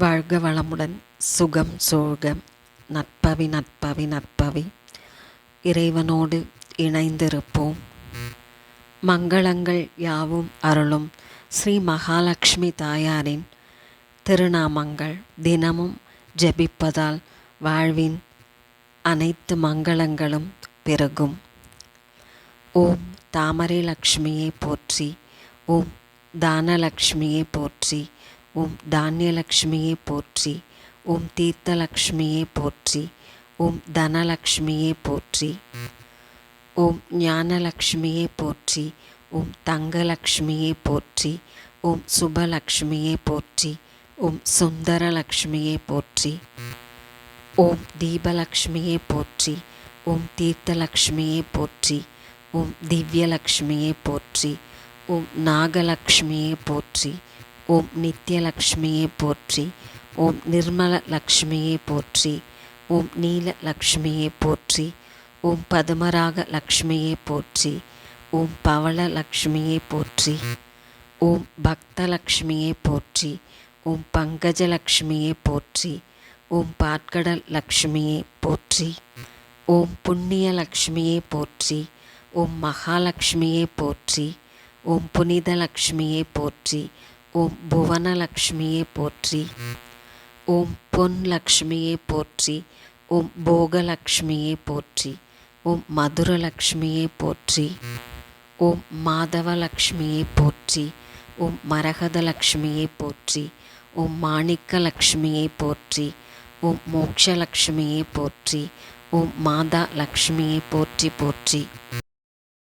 வாழ்க வளமுடன், சுகம் சூழ்க, நற்பவி நற்பவி நற்பவி. இறைவனோடு இணைந்திருப்போம். மங்களங்கள் யாவும் அருளும் ஸ்ரீ மகாலட்சுமி தாயாரின் திருநாமங்கள் தினமும் ஜெபிப்பதால் வாழ்வின் அனைத்து மங்களங்களும் பெருகும். ஓம் தாமரை லக்ஷ்மியை போற்றி, ஓம் தானலக்ஷ்மியை போற்றி, ஓம் தானியலக்ஷ்மியை போற்றி, ஓம் தீர்த்தலக்ஷ்மியை போற்றி, ஓம் தனலக்ஷ்மியை போற்றி, ஓம் ஞானலக்ஷ்மியை போற்றி, ஓம் தங்கலக்ஷ்மியை போற்றி, ஓம் சுபலக்ஷ்மியை போற்றி, ஓம் சுந்தரலக்ஷ்மியை போற்றி, ஓம் தீபலக்ஷ்மியை போற்றி, ஓம் தீர்த்தலக்ஷ்மியை போற்றி, ஓம் திவ்யலக்ஷ்மியை போற்றி, ஓம் நாகலக்ஷ்மியை போற்றி, ஓம் நித்யலக்ஷ்மியை போற்றி, ஓம் நிர்மல லக்ஷ்மியை போற்றி, ஓம் நீல லக்ஷ்மியை போற்றி, ஓம் பதுமராக லக்ஷ்மியை போற்றி, ஓம் பவள லக்ஷ்மியை போற்றி, ஓம் பக்தலக்ஷ்மியை போற்றி, ஓம் பங்கஜலக்ஷ்மியை போற்றி, ஓம் பாட்கடல் லக்ஷ்மியை போற்றி, ஓம் புண்ணிய லக்ஷ்மியை போற்றி, ஓம் மகாலட்சுமியை போற்றி, ஓம் புனித லக்ஷ்மியை போற்றி, ஓம் புவனலக்ஷ்மியை போற்றி, ஓம் பொன் லக்ஷ்மியை போற்றி, ஓம் போகலக்ஷ்மியை போற்றி, ஓம் மதுரலக்ஷ்மியை போற்றி, ஓம் மாதவலக்ஷ்மியை போற்றி, ஓம் மரகதலக்ஷ்மியை போற்றி, ஓம் மாணிக்கலக்ஷ்மியை போற்றி, ஓம் மோட்சலக்ஷ்மியை போற்றி, ஓம் மாதா லக்ஷ்மியை போற்றி போற்றி.